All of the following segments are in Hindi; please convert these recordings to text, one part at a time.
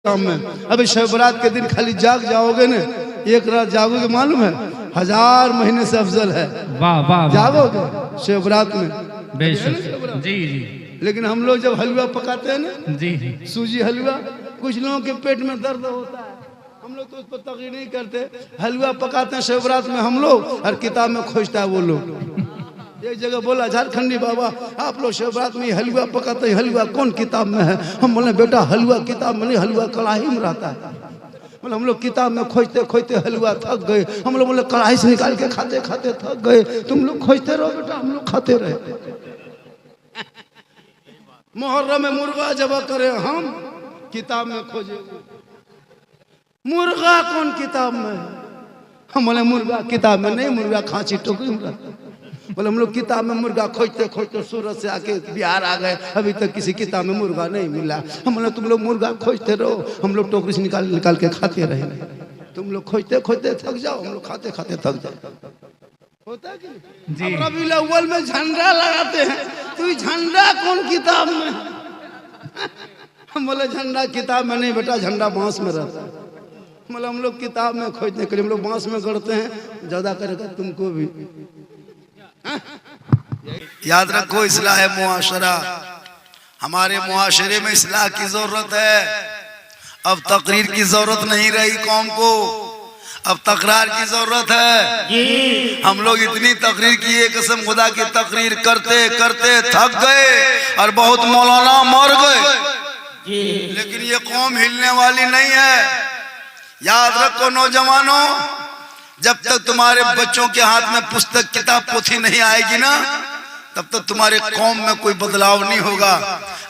काम में। अभी शब बारात के दिन खाली जाग जाओगे ना, एक रात जागोगे मालूम है 1000 महीने से अफजल है। वाह वाह जागोगे शब बारात में बेशक जी जी। लेकिन हम लोग जब हलवा पकाते हैं ना जी जी सूजी हलवा, कुछ लोगों के पेट में दर्द होता है, हम लोग तो उस पर तकलीफ नहीं करते। हलवा पकाते हैं शब बारात में हम लोग, और किताब में खोजता है वो लोग। एक जगह बोला झारखंडी बाबा आप लोग शब बारात में हलवा पकाते हैं, हलवा कौन किताब में है? हम बोले बेटा हलवा किताब में नहीं, हलवा कढ़ाई में रहता है। बोले हम लोग किताब में खोजते खोजते हलवा थक गए। हम लोग बोले कढ़ाई से निकाल के खाते खाते थक गए। तुम लोग खोजते रहो बेटा, हम लोग खाते रहे। मुहर्रम में मुर्गा जब करे हम किताब में खोजे, मुर्गा कौन किताब में है? हम बोले मुर्गा किताब में नहीं, मुर्गा खांची टोकरी में रहता। बोले हम लोग किताब में मुर्गा खोजते खोजते सूरत से आके बिहार आ गए, अभी तक किसी किताब में मुर्गा नहीं मिला। हम बोले तुम लोग मुर्गा खोजते रहो, हम लोग टोकरी से निकाल निकाल के खाते रहे। तुम लोग खोजते खोजते थक जाओ, हम लोग खाते खाते थक जाओ। होता कि नहीं? अब रबीउल अव्वल में झंडा लगाते हैं, तो झंडा कौन किताब में? हम बोले झंडा किताब में नहीं बेटा, झंडा बांस में रहता है। मतलब हम लोग किताब में खोजने के लिए हम लोग बांस में गढ़ते हैं, ज्यादा करेगा तुमको भी। याद रखो इस्लाह मुआशरा, हमारे मुआशरे में इस्लाह की जरूरत है। अब तकरीर की जरूरत नहीं रही कौम को, अब तकरार की जरूरत है। हम लोग इतनी तकरीर किए, कसम खुदा की तकरीर करते करते थक गए और बहुत मौलाना मर गए, लेकिन ये कौम हिलने वाली नहीं है। याद रखो नौजवानों, जब तक तुम्हारे बच्चों के हाथ में पुस्तक किताब पोथी नहीं आएगी ना, तब तक तुम्हारे कौम में कोई बदलाव नहीं होगा।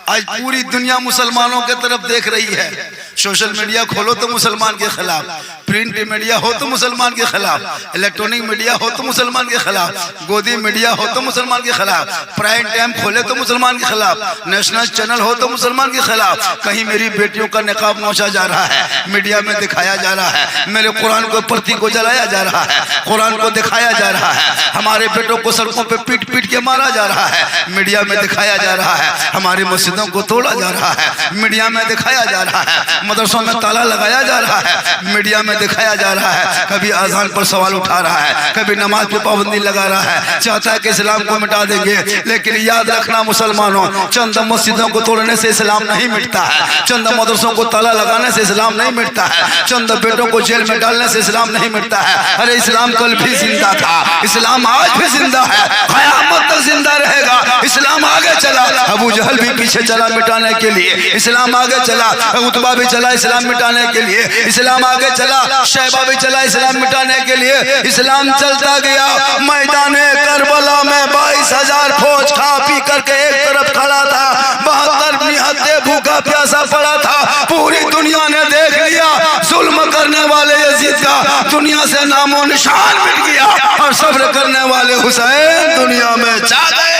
आज पूरी दुनिया मुसलमानों के तरफ देख रही है। सोशल मीडिया खोलो तो मुसलमान के खिलाफ, प्रिंट मीडिया हो तो मुसलमान के खिलाफ, इलेक्ट्रॉनिक मीडिया हो तो मुसलमान के खिलाफ, गोदी मीडिया हो तो मुसलमान के खिलाफ, प्राइम टाइम खोले तो मुसलमान के खिलाफ, नेशनल चैनल हो तो मुसलमान के खिलाफ। कहीं मेरी बेटियों का निकाब नोचा जा रहा है, मीडिया में दिखाया जा रहा है। मेरे कुरान को प्रति को जलाया जा रहा है, कुरान को दिखाया जा रहा है। हमारे बेटों को सड़कों पे पीट पीट के मारा जा रहा है, मीडिया में दिखाया जा रहा है। हमारी मस्जिदों को तोड़ा जा रहा है, मीडिया में दिखाया जा रहा है। मदरसों में ताला लगाया जा रहा है, मीडिया में दिखाया जा रहा है। कभी अजान पर सवाल उठा रहा है, कभी नमाज पे पाबंदी लगा रहा है, चाहता है कि इस्लाम को मिटा देंगे। लेकिन याद रखना मुसलमानों, चंद मस्जिदों को तोड़ने से इस्लाम नहीं मिटता है, चंद मदरसों को ताला लगाने से इस्लाम नहीं मिटता है, चंद बेटों को जेल में डालने से इस्लाम नहीं मिटता है। अरे इस्लाम कल भी जिंदा था, इस्लाम आज भी जिंदा है, क़यामत तक जिंदा रहेगा। इस्लाम आगे चला, अबू जहल भी पीछे चला मिटाने के लिए, इस्लाम आगे चला, उतबा भी चला इस्लाम मिटाने के लिए, इस्लाम आगे चला, शैबा भी चला इस्लाम मिटाने के लिए। इस्लाम चलता गया, मैदाने करबला में 22,000 फौज खा पी करके एक तरफ खड़ा था, 72 निहत्ते भूखा प्यासा पड़ा था। पूरी दुनिया ने देख लिया, जुल्म करने वाले यजीद का दुनिया से नामो निशान मिट गया, और सब्र करने वाले हुसैन दुनिया में छा गए।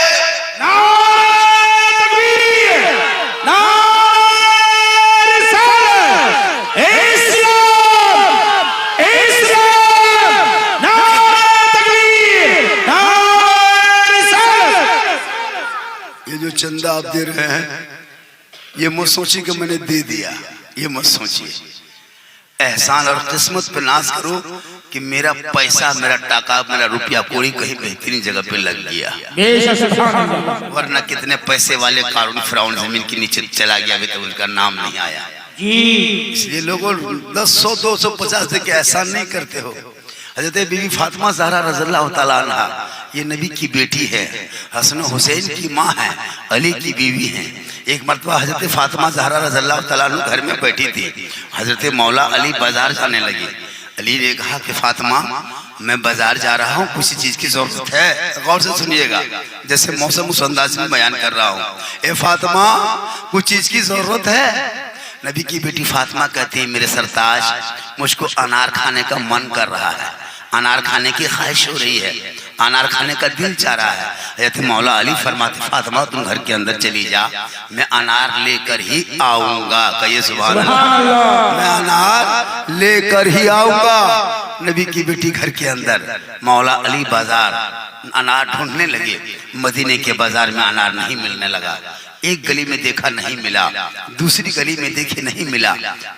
जो चंदा आप दे रहे हैं, ये मत सोचिए कि मैंने दे दिया, ये मत सोचिए। एहसान और किस्मत पे नाज करो कि मेरा पैसा, मेरा टाका, मेरा रुपया कोई कहीं बेहतरीन जगह पे लग गया। वरना कितने पैसे वाले कारून फिरौन जमीन के नीचे चला गया, अभी तक उनका नाम नहीं आया। इसलिए लोगों 10, 100, 250 दे के एहसान नहीं करते हो। हजरत बीबी फातिमा ज़हरा रज़ियल्लाहु ताला अन्हा, ये नबी की बेटी है, हसन हुसैन की माँ है, अली की बीवी है। एक मरतबा हजरत फातिमा ज़हरा रज़ियल्लाहु ताला अन्हा घर में बैठी थी, हजरत मौला अली बाजार जाने लगे। अली ने कहा कि फातिमा मैं बाजार जा रहा हूँ, किसी चीज़ की ज़रूरत है? गौर से सुनिएगा, जैसे मौसम उस अंदाज में बयान कर रहा हूँ। ए फातिमा कुछ चीज़ की ज़रूरत है? नबी की बेटी फातिमा कहती है मेरे सरताज, मुझको अनार खाने का मन कर रहा है, अनार खाने की ख्वाहिश हो रही है, अनार खाने का दिल चाह रहा है। हज़रत मौला अली फरमाते फातिमा तुम घर के अंदर चली जा, मैं अनार लेकर ही आऊँगा। कहिए सुभान अल्लाह, मैं अनार लेकर ही आऊँगा। नबी की बेटी घर के अंदर, मौला अली बाजार अनार ढूंढने लगे। मदीने के बाजार में अनार नहीं मिलने लगा। एक गली में देखा नहीं मिला, दूसरी गली में देखे नहीं मिला,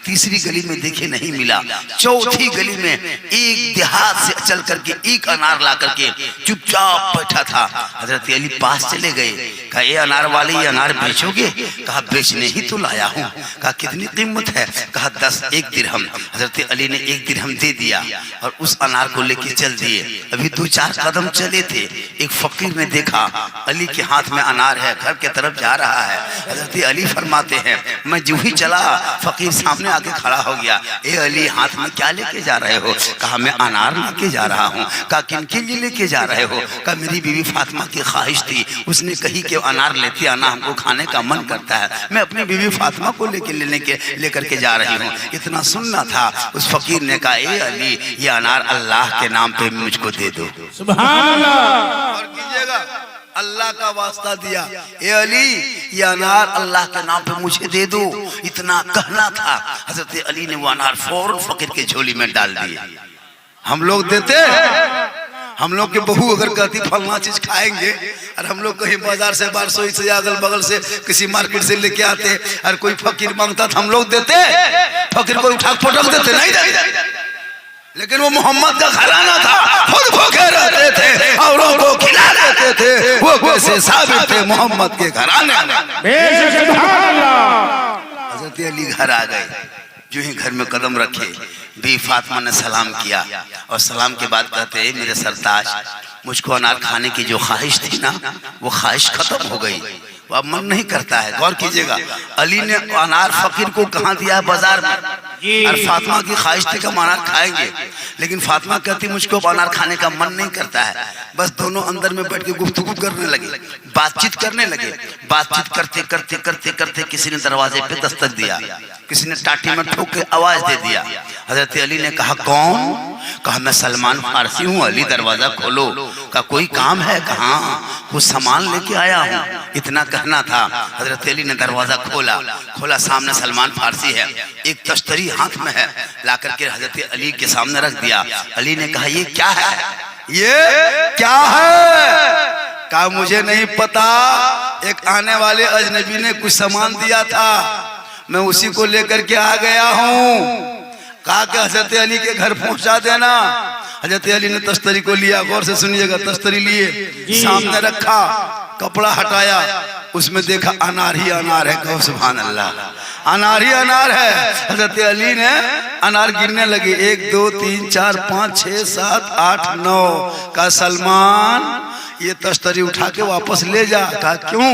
तीसरी गली में देखे नहीं मिला, चौथी गली में एक देहात से चल करके एक अनार ला करके चुपचाप बैठा था। हजरत अली पास चले गए, कहा ये अनार वाले ये अनार बेचोगे? कहा बेचने ही तो लाया हूँ। कहा कितनी कीमत है? कहा 10 एक दिरहम। हजरत अली ने 1 दिरहम दे दिया और उस अनार को लेके चल दिए। अभी 2-4 कदम चले थे, एक फकीर ने देखा अली के हाथ में अनार है, घर के तरफ जा रहा है। हजरत अली फरमाते हैं मैं जो ही चला फकीर सामने आके खड़ा हो गया। ए अली हाथ में क्या लेके जा रहे हो? कहा मैं अनार लेके जा रहा हूँ। कहा किन के लिए लेके जा रहे हो? कहा मेरी बीवी फातिमा की ख्वाहिश थी, उसने कही कि अनार लेते आना, हमको खाने का मन करता है, मैं अपनी बीवी फातिमा को लेकर के जा रही हूँ। इतना सुनना था। उस फकीर ने कहा ए अली ये अनार अल्लाह के नाम पे मुझको दे दो। सुभान अल्लाह। और कीजिएगा अल्लाह का वास्ता दिया, ए अली ये अनार अल्लाह के नाम पे मुझे दे दो, इतना कहना था। हजरत अली ने वो अनार फौरन फकीर के झोली में डाल दिए। हम लोग देते, हम लोग के बहू अगर कहती फलना चीज खाएंगे और हम लोग कहीं बाजार से बारसोई से या अगल बगल से किसी मार्केट से लेके आते और कोई फकीर मांगता था हम लोग देते? फकीर को उठा पटक देते? नहीं देते। लेकिन वो मोहम्मद का घराना था, खुद भूखे रहते थे औरों को खिला देते थे। वो कैसे साबित थे मोहम्मद के घराने में। हजरत अली घर आ गए, जो ही घर में कदम रखे भी फातिमा ने सलाम किया और सलाम के बाद कहते मेरे सरताज मुझको अनार खाने की जो ख्वाहिश थी ना वो ख्वाहिश खत्म हो गई, वो अब मन नहीं करता है। गौर कीजिएगा अली ने अनार फकीर को कहाँ दिया? बाजार में। और फातिमा की ख्वाहिश थी कि हम अनार खाएंगे, लेकिन फातिमा कहती मुझको अनार खाने का मन नहीं करता है। बस दोनों अंदर में बैठ के गुफ्तगू करने लगे, बातचीत करने लगे। बातचीत करते करते करते करते किसी ने दरवाजे पे दस्तक दिया, किसी ने टाटी में ठोक के आवाज दे दिया। हजरत अली ने कहा कौन? कहा मैं सलमान फारसी हूँ, अली दरवाजा खोलो। कहा कोई काम है? कहा कुछ सामान लेके आया हूँ, इतना कहना था। हजरत अली ने दरवाजा खोला, सामने सलमान फारसी है, एक तश्तरी हाथ में है, ला करके हजरत अली के सामने रख दिया। अली ने कहा ये क्या है? ये क्या है? कहा मुझे नहीं पता, एक आने वाले अजनबी ने कुछ सामान दिया था, मैं उसी को लेकर के आ गया हूँ। कहा कि हजरत अली के घर पहुंचा देना। हजरत अली ने तश्तरी को लिया, गौर से सुनिएगा, तश्तरी लिए, सामने रखा, कपड़ा हटाया, उसमें देखा अनार ही अनार है। कहो सुभान अल्लाह, अनार ही अनार है। हजरत अली ने अनार गिनने लगे, 1 2 3 4 5 6 7 8 9। कहा सलमान ये तश्तरी उठा के वापस ले जा। कहा क्यों?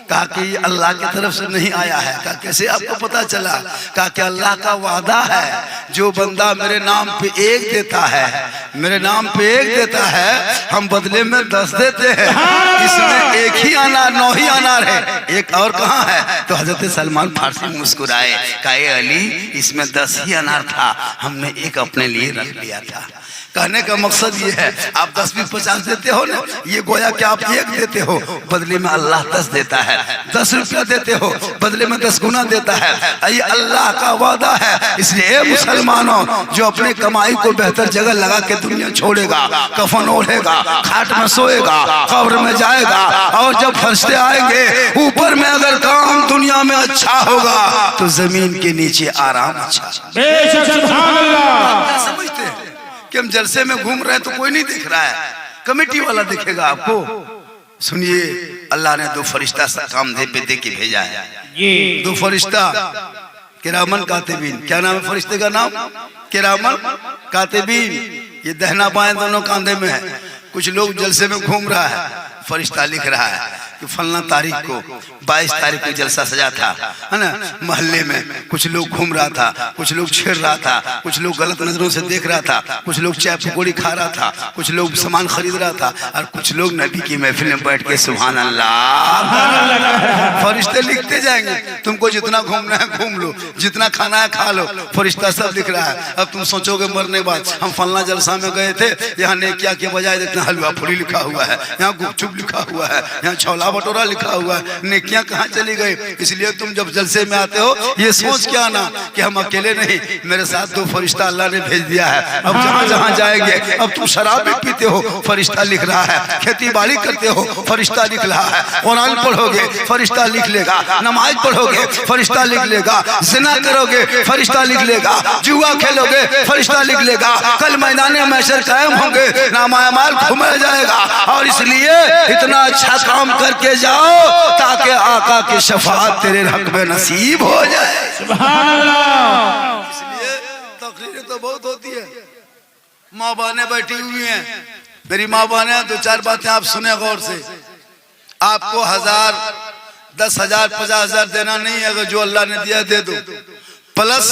कहा कि ये अल्लाह की तरफ से नहीं आया है। कहा कैसे आपको पता चला? कहा कि अल्लाह का वादा है जो बंदा मेरे नाम पे 1 देता है, मेरे नाम पे 1 देता है, हम बदले में 10 देते हैं। इसमें 1 ही अनार 9 ही अनार है, एक और कहाँ है? तो हजरत सलमान फारसी मुस्कुराए, कहा अली इसमें 10 ही अनार था, हमने 1 अपने लिए रख लिया था। कहने का मकसद ये है आप 10 20 50 देते हो ना, ये गोया कि आप 1 देते हो, बदले में अल्लाह 10 देता है। 10 रुपया देते हो, बदले में 10 गुना देता है। ये अल्लाह का वादा है। इसलिए मुसलमानों जो अपने कमाई को बेहतर जगह लगा के दुनिया छोड़ेगा, कफन ओढ़ेगा, खाट में सोएगा, कब्र में जाएगा, और जब फरिश्ते आएंगे ऊपर में अगर काम दुनिया में अच्छा होगा तो जमीन के नीचे आराम अच्छा। समझते हैं कि हम जलसे में घूम रहे हैं तो कोई नहीं देख रहा है, कमेटी वाला देखेगा आपको। सुनिए अल्लाह ने 2 फरिश्ता काम दे के भेजा है। 2 फरिश्ता किरामन कातिबीन। क्या नाम है फरिश्ते का नाम? किरामन कातिबीन। ये दहना बाएं दोनों कांधे में है। कुछ लोग जलसे में घूम रहा है, फरिश्ता लिख रहा है कि फलना तारीख को 22 तारीख को जलसा सजा था, है ना। मोहल्ले में कुछ लोग घूम रहा था, कुछ लोग छेड़ रहा था, कुछ लोग गलत नजरों से देख रहा था, कुछ लोग चाय पकौड़ी खा रहा था, कुछ लोग सामान खरीद रहा था, और कुछ लोग नबी की महफिल में बैठ के सुभान अल्लाह। फरिश्ते लिखते जाएंगे, तुमको जितना घूमना है घूम लो, जितना खाना है खा लो, फरिश्ता सब लिख रहा है। अब तुम सोचोगे मरने बाद हम फलना जलसा में गए थे, यहाँ नेकिया के बजाय इतना हलवा पूरी लिखा हुआ है, यहाँ गुपचुप लिखा हुआ है, यहाँ छोला बटोरा लिखा हुआ है, नेकियां कहाँ चली गई। इसलिए तुम जब जलसे में आते हो ये सोच के आना कि हम अकेले नहीं, मेरे साथ 2 फरिश्ता अल्लाह ने भेज दिया है। अब जहाँ जहाँ जाएंगे, अब तुम शराब भी पीते हो फरिश्ता लिख रहा है, खेती बाड़ी करते हो फरिश्ता लिख रहा है, कुरान पढ़ोगे फरिश्ता लिख लेगा, नमाज पढ़ोगे फरिश्ता लिख लेगा, ज़िना करोगे फरिश्ता लिख लेगा, जुआ खेलोगे फरिश्ता लिख लेगा, कल मैदान महशर कायम होंगे, नामामाल घुमाया जाएगा। और इसलिए इतना अच्छा काम करके जाओ ताकि आका की शफाअत तेरे हक में नसीब हो जाए। सुभान अल्लाह। इसलिए तकरीरें तो बहुत होती है, माँ बहनें बैठी हुई हैं, मेरी माँ बहनें 2-4 बातें आप सुने गौर से। आपको 1000, 10,000, 50,000 देना नहीं है, अगर जो अल्लाह ने दिया दे दो। प्लस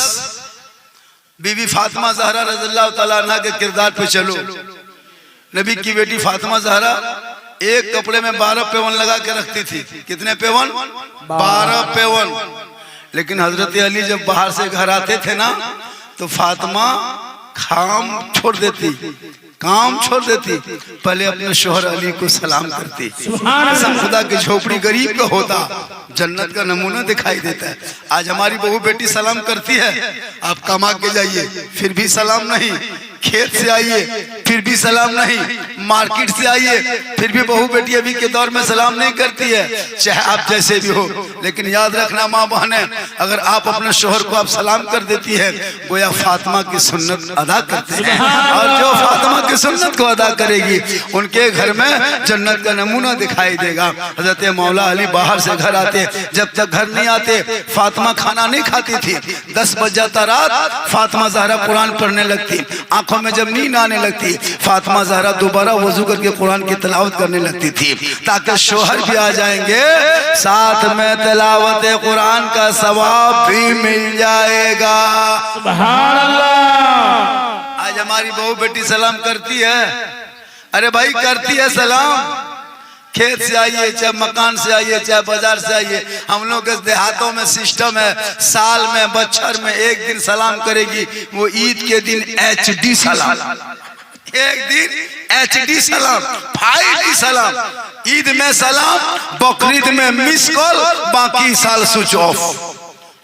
बीबी फातिमा ज़हरा रज़ियल्लाहु तआला अन्हा के किरदार पे चलो। नबी की बेटी फातिमा ज़हरा एक कपड़े में 12 पेवन लगा के रखती थी। कितने पेवन? 12 पेवन। लेकिन हजरत अली जब बाहर से घर आते थे ना, तो फातिमा काम छोड़ देती, पहले अपने शोहर अली को सलाम करती। खुदा की झोपड़ी गरीब का होता, जन्नत का नमूना दिखाई देता है। आज हमारी बहू बेटी सलाम करती है, आप कमा के जाइए फिर भी सलाम नहीं, खेत से आइए फिर भी सलाम नहीं, मार्केट से आइए फिर भी बहू बेटी अभी के दौर में सलाम नहीं करती है, चाहे आप जैसे भी हो। लेकिन याद रखना माँ बहनें, अगर आप अपने शोहर को आप सलाम कर देती है, गोया फातिमा की सुन्नत अदा करते हैं। और जो फातिमा की सुन्नत को अदा करेगी उनके घर में जन्नत का नमूना दिखाई देगा। हजरत मौला अली बाहर से घर आते, जब तक घर नहीं आते फातिमा खाना नहीं खाती थी। 10 बज जाता रात, फातिमा ज़हरा कुरान पढ़ने लगती। आंखों में जब नींद आने लगती, फातिमा ज़हरा दोबारा वजू करके कुरान की तिलावत करने लगती थी, ताकि शोहर भी आ जाएंगे, साथ में तिलावत कुरान का सवाब भी मिल जाएगा। सुभान अल्लाह। आज हमारी बहू बेटी सलाम करती है, अरे भाई करती है सलाम, खेत से आइए चाहे मकान से आइए चाहे बाजार से आइए। हम लोग के देहातों में सिस्टम है, साल में बच्छर में एक दिन सलाम करेगी, वो ईद के दिन HD सलाम, एक दिन HD सलाम, 5D सलाम, ईद में सलाम, बकरीद में मिस कॉल, बाकी साल स्विच ऑफ,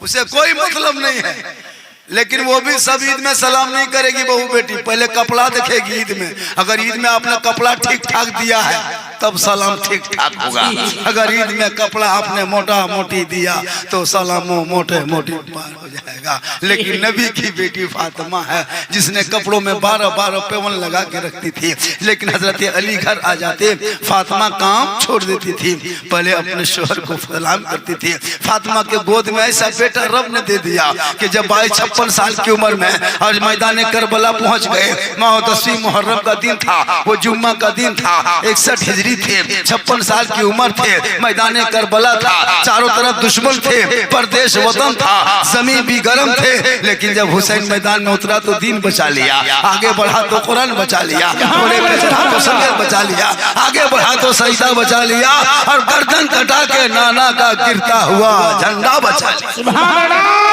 उसे कोई मतलब नहीं है। लेकिन वो भी सब ईद में सलाम नहीं करेगी बहू बेटी, पहले कपड़ा देखेगी ईद में। अगर ईद में आपने कपड़ा ठीक ठाक दिया है तब सलाम ठीक ठाक होगा। अगर ईद में कपड़ा आपने मोटा मोटी दिया तो सलाम मोटे मोटी पार हो जाएगा। लेकिन नबी की बेटी फातिमा है जिसने कपड़ों में 12 पेवन लगा के रखती थी। लेकिन हजरत अली घर आ जाते, फातिमा काम छोड़ देती थी, पहले अपने शोहर को सलाम करती थी। फातिमा के गोद में ऐसा बेटा रब ने दे दिया कि जब 52-56 साल की उम्र में और मैदान करबला पहुंच गए, 9 मुहर्रम का दिन था, वो जुम्मा का दिन था, 61 हिजरी थे, 56 साल की उम्र थे, मैदान करबला था, चारों तरफ दुश्मन थे, परदेश वतन था, जमीन भी गर्म थे। लेकिन जब हुसैन मैदान में उतरा तो दीन बचा लिया, आगे बढ़ा तो कुरान बचा लिया, तो संगत बचा लिया, आगे बढ़ा तो सजदा बचा लिया, और गर्दन कटा के नाना का गिरता हुआ झंडा बचा लिया। सुभान अल्लाह।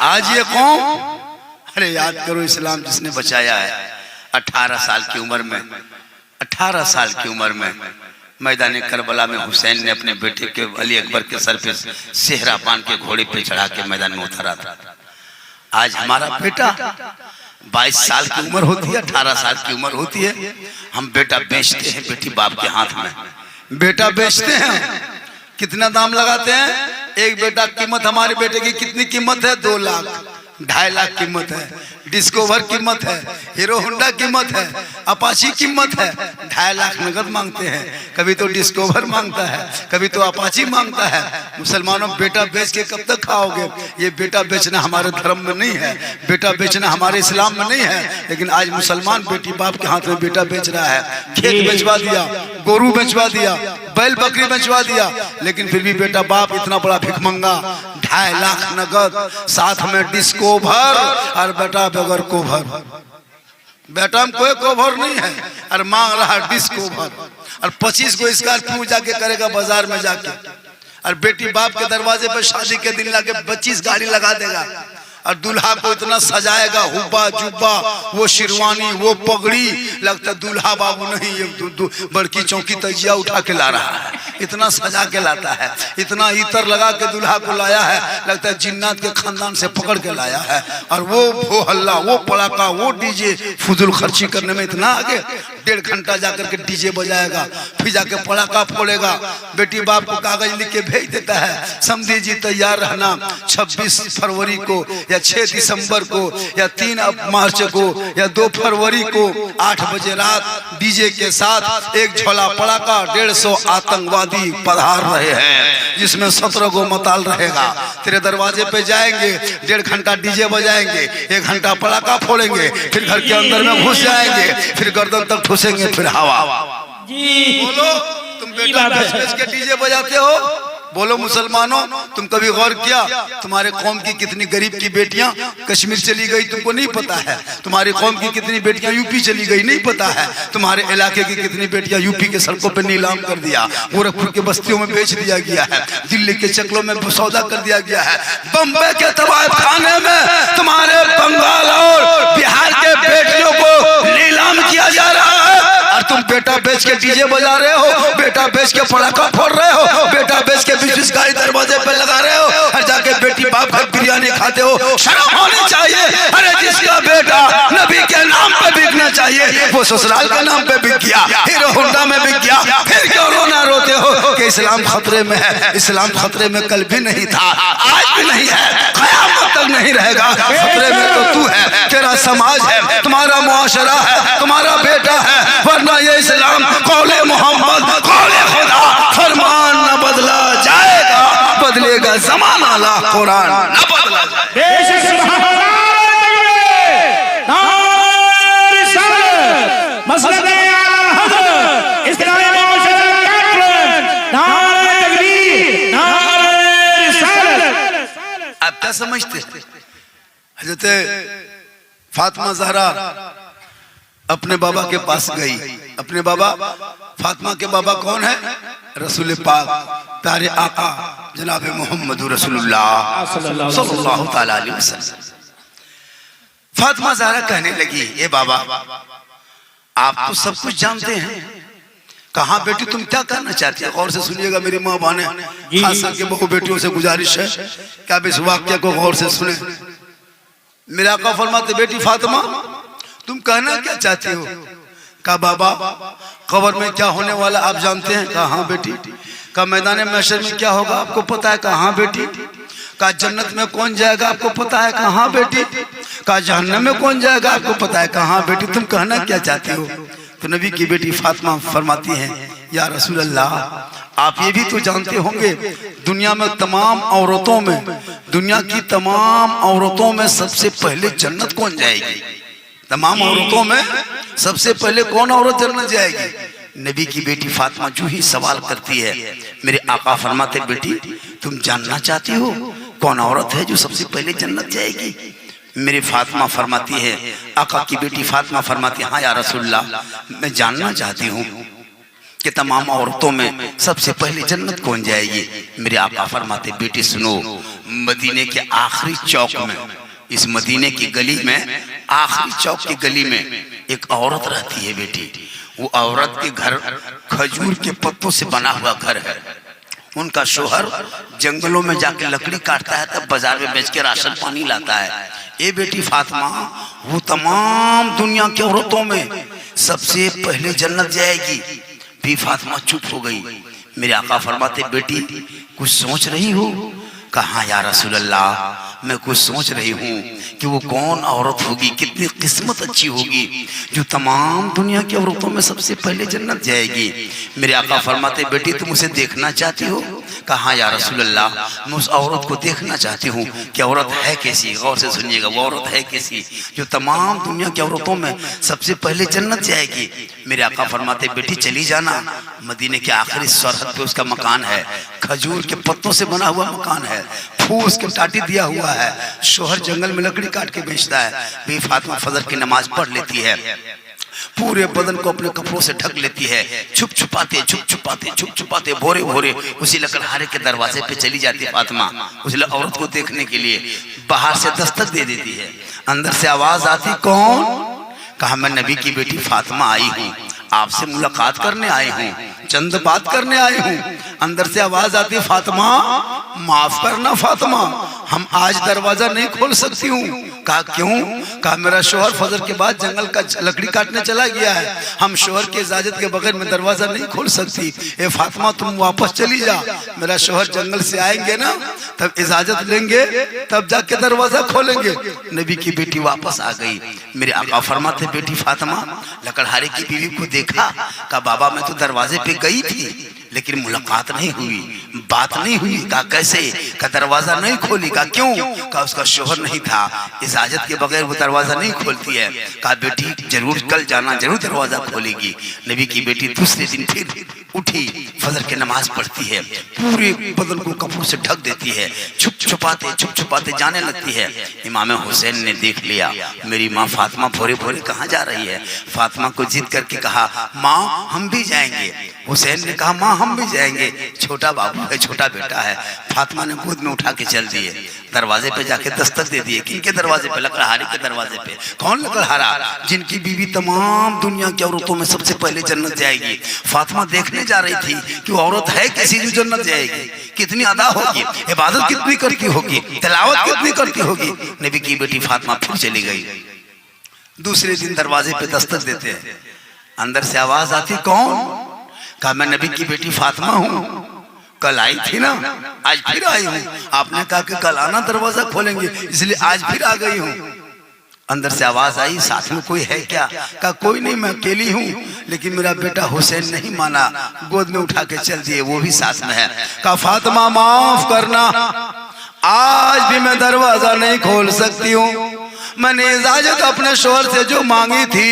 आज ये कौन, अरे याद करो इस्लाम जिसने बचाया है। 18 साल की उम्र में, 18 साल की उम्र में मैदान करबला में हुसैन ने अपने बेटे के अली अकबर के सर पे सेहरा बांध के घोड़े पे चढ़ा के मैदान में उतारा था। आज हमारा बेटा 22 साल की उम्र होती है, 18 साल की उम्र होती है, हम बेटा बेचते हैं बेटी बाप के हाथ में, बेटा बेचते हैं। कितना दाम लगाते हैं? एक बेटा कीमत, हमारे बेटे की कितनी कीमत है? 2 लाख, 2.5 लाख कीमत है, डिस्कवर कीमत है, हीरो होंडा कीमत है, अपाची कीमत है, 2.5 लाख नगद मांगते हैं। कभी तो डिस्कवर मांगता है, कभी तो अपाची मांगता है। मुसलमानों, बेटा बेच के कब तक खाओगे? ये बेटा बेचना हमारे धर्म में नहीं है, बेटा बेचना हमारे इस्लाम में नहीं है। लेकिन आज मुसलमान बेटी बाप के हाथ में बेटा बेच रहा है। खेत बेचवा दिया, गोरू बेचवा दिया, बैल बकरी बेचवा दिया, लेकिन फिर भी बेटा बाप इतना बड़ा भिखमंगा, 2.5 लाख नगद, साथ में डिस्कोवर, और बेटा बगैर कोभर, बेटा में कोई कोभर नहीं है और मांग रहा डिस्कोवर। और 25 को स्कॉर्पियो जाके करेगा बाजार में जाके, और बेटी बाप के दरवाजे पर शादी के दिन लाके 25 गाड़ी लगा देगा, और दूल्हा को इतना सजाएगा, हुब्बा जुब्बा, वो शेरवानी, वो पगड़ी, लगता दूल्हा बाबू नहीं ये बड़की चौकी तजिया उठा के ला रहा है, इतना सजा के लाता है, इतना इतर लगा के दूल्हा को लाया है, लगता है जिन्नात के खानदान से पकड़ के लाया है। और वो हल्ला, वो पड़ाका, वो डीजे, फुजूल खर्ची करने में इतना आगे, 1.5 घंटा जाकर के डीजे बजाएगा, फिर जाके पड़ाका फोड़ेगा, बेटी बाप को कागज लिख के भेज देता है, समझी जी तैयार रहना 26 फरवरी को या 6 दिसंबर को या 3 मार्च को या 2 फरवरी को 8 बजे रात डीजे के साथ एक झोला पड़ाका 150 आतंकवादी पधार रहे हैं, जिसमें 17 को मताल रहेगा। तेरे दरवाजे पे जाएंगे, 1.5 घंटा डीजे बजाएंगे, 1 घंटा पड़ाका फोड़ेंगे, फिर घर के अंदर में घुस जाएंगे, फिर गर्दन तक ठूसेंगे, फिर हवा। बोलो तुम बेटा बेच के डीजे बजाते हो? बोलो मुसलमानों, तुम कभी गौर किया तुम्हारे कौम की कितनी गरीब की बेटियां कश्मीर चली गई तुमको नहीं पता है? तुम्हारी कौम की कितनी बेटियां यूपी चली गई नहीं पता है? तुम्हारे इलाके की कितनी बेटियां यूपी के सड़कों पे नीलाम कर दिया, गोरखपुर के बस्तियों में बेच दिया गया है, दिल्ली के चकलों में सौदा कर दिया गया है, बम्बई के तवायफ खाने में तुम्हारे बंगाल और बिहार के बेटियों को नीलाम किया जा रहा है। और तुम बेटा बेच के डीजे बजा रहे हो, बेटा बेच के पटाखा फोड़ रहे हो, बेटा बेच के 20 गाड़ी दरवाजे पे लगा रहे हो, और जाके बेटी बाप घर बिरयानी खाते हो। शर्म होनी चाहिए। अरे जिसका बेटा नबी के नाम पे बिकना चाहिए वो ससुराल के नाम पे बिक गया, हीरो होंडा में बिक गया, फिर क्यों रोना रोते हो कि इस्लाम खतरे में है? इस्लाम खतरे में कल भी नहीं था, आज भी नहीं है, क़यामत तक नहीं रहेगा। खतरे में तो तू है, तेरा समाज है, तुम्हारा मुआशरा है, तुम्हारा बेटा है, वरना ये इस्लाम कौले मोहम्मद कौले खुदा फरमान न बदला जाएगा, बदलेगा ज़माना ला कुरान न बदला जाएगा। आप क्या समझते? हज़रत फातिमा ज़हरा अपने बाबा के पास गई। अपने बाबा, फातिमा के बाबा कौन है? रसूल पाक प्यारे आका जनाब मोहम्मद रसूलुल्लाह सल्लल्लाहु ताला अलैहि वसल्लम। फातिमा ज़हरा कहने लगी, ए बाबा आप तो सब कुछ जानते हैं, कहाँ बेटी तुम क्या करना चाहती है? गौर से सुनिएगा मेरी माँ बहने, खास करके बहू बेटियों से गुजारिश है कि आप इस वाक्य को गौर से सुने। मेरा आका फरमाते, बेटी फातिमा तुम कहना क्या चाहती हो? कहा बाबा कब्र में क्या होने वाला आप जानते हैं? कहा हाँ बेटी। कहा मैदान महशर में क्या होगा आपको पता है? कहा हाँ बेटी। कहा जन्नत में कौन जाएगा आपको पता है? कहा हाँ बेटी। कहा जहन्नम में कौन जाएगा आपको पता है? कहा हाँ बेटी। तुम कहना क्या चाहती हो? तो नबी की बेटी फातिमा फरमाती है, या रसूल अल्लाह आप ये भी तो जानते होंगे दुनिया में तमाम औरतों में, दुनिया की तमाम औरतों में सबसे पहले जन्नत कौन जाएगी? तमाम औरतों में सबसे पहले कौन औरत जन्नत जाएगी? नबी की बेटी फातिमा जो ही सवाल करती है, मेरे आका फरमाते, बेटी तुम जानना चाहती हो कौन औरत है जो सबसे पहले जन्नत जाएगी? मेरी फातिमा फरमाती है, आका की बेटी फातिमा फरमाती है, हाँ या रसूलल्लाह मैं जानना चाहती हूँ कि तमाम औरतों में सबसे पहले जन्नत कौन जाएगी? मेरे आका फरमाते, बेटी सुनो, मदीने के आखिरी चौक में, इस मदीने की गली में आखिरी चौक की गली में एक औरत रहती है बेटी। वो औरत के घर खजूर के पत्तों से बना हुआ घर है। उनका शोहर जंगलों में जाके लकड़ी काटता है, तब बाजार में बेच के राशन पानी लाता है। ये बेटी फातिमा वो तमाम दुनिया की औरतों में सबसे पहले जन्नत जाएगी। भी फातिमा चुप हो गई। मेरे आका फरमाते, बेटी कुछ सोच रही हो? कहा या रसूल अल्लाह मैं कुछ सोच रही हूँ कि वो कौन औरत होगी, कितनी किस्मत अच्छी होगी जो तमाम दुनिया की औरतों में सबसे पहले जन्नत जाएगी। मेरे आका फरमाते, बेटी तुम उसे देखना चाहती हो? कहा या रसूल अल्लाह मैं उस औरत को देखना चाहती हूँ कि औरत है कैसी। गौर से सुनिएगा, वो औरत है कैसी जो तमाम दुनिया की औरतों में सबसे पहले जन्नत जाएगी। मेरे आका फरमाते, बेटी चली जाना, मदीने के आखिरी सरहद पे उसका मकान है, खजूर के पत्तों से बना हुआ मकान है, फूस के टाटी दिया हुआ है, शोहर जंगल में लकड़ी काट के बेचता है। भी फातिमा फजर की नमाज पढ़ लेती है, पूरे बदन को अपने कपड़ों से ढक लेती है, छुप छुपाते भोरे भोरे उसी लकड़हारे के दरवाजे पे चली जाती है फातिमा उस औरत को देखने के लिए। बाहर से दस्तक दे देती है, अंदर से आवाज आती, कौन? कहा मैं नबी की बेटी फातिमा आई हूँ, आपसे मुलाकात करने आई हूँ, चंद बात करने आई हूँ। अंदर से आवाज आती है, फातिमा माफ करना फातिमा, हम आज दरवाजा नहीं खोल सकती हूँ। कहा क्यों? कहा मेरा शोहर फजर के बाद जंगल का लकड़ी काटने चला गया है, हम शोहर की इजाजत के बगैर में दरवाजा नहीं खोल सकती। ए फातिमा तुम वापस चली जा, मेरा शोहर जंगल से आएंगे ना तब इजाजत लेंगे, तब जाके दरवाजा खोलेंगे। नबी की बेटी वापस आ गई। मेरे आका फरमाते, बेटी फातिमा लकड़हारे की बीवी को देखा? कहा बाबा मैं तो दरवाजे पे गई थी लेकिन मुलाकात नहीं हुई, बात नहीं हुई। कहा कैसे? का दरवाजा नहीं खोली। कहा क्यों? कहा उसका शोहर नहीं था, इजाजत के बगैर वो दरवाजा नहीं खोलती है। कहा बेटी जरूर कल जाना, जरूर दरवाजा खोलेगी। नबी की बेटी दूसरे दिन फिर उठी, फजर की नमाज पढ़ती है, पूरे बदन को कपड़ों से ढक देती है, छुप छुपाते जाने लगती है। इमाम हुसैन ने देख लिया, मेरी माँ फातिमा भोरे भोरे कहाँ जा रही है। फातिमा को जिद करके कहा, माँ हम भी जाएंगे। हुसैन ने कहा, माँ हम भी जाएंगे, छोटा बाबू है, छोटा बेटा है। फातिमा ने गोद में उठा के चल दिए, दरवाजे पे जाके दस्तक दे दिए। किनके दरवाजे पे? लकड़हारे के दरवाजे पे। कौन लकड़हारा? जिनकी बीवी तमाम दुनिया की औरतों में सबसे पहले जन्नत जाएगी। फातिमा देखने जा रही थी कि वो औरत है किसी जो जन्नत जाएगी, कितनी अदा होगी, इबादत कितनी करती होगी, तिलावत कितनी करती होगी। नबी की बेटी फातिमा फिर चली गई। दूसरे दिन दरवाजे पे दस्तक देते हैं, अंदर से आवाज आती, कौन? कहा मैं नबी की बेटी फातिमा हूँ, कल आई थी ना, आज फिर आई हूँ। आपने कहा कि कल आना दरवाजा खोलेंगे, इसलिए आज फिर आ गई हूँ। अंदर से आवाज आई, साथ में कोई है क्या? कहा कोई नहीं, मैं अकेली हूँ, लेकिन मेरा बेटा हुसैन नहीं माना, गोद में उठा के चल दिए, वो भी साथ में है। कहा फातिमा माफ करना, आज भी मैं दरवाजा नहीं खोल सकती हूँ। मैंने इजाजत अपने शोहर से जो मांगी थी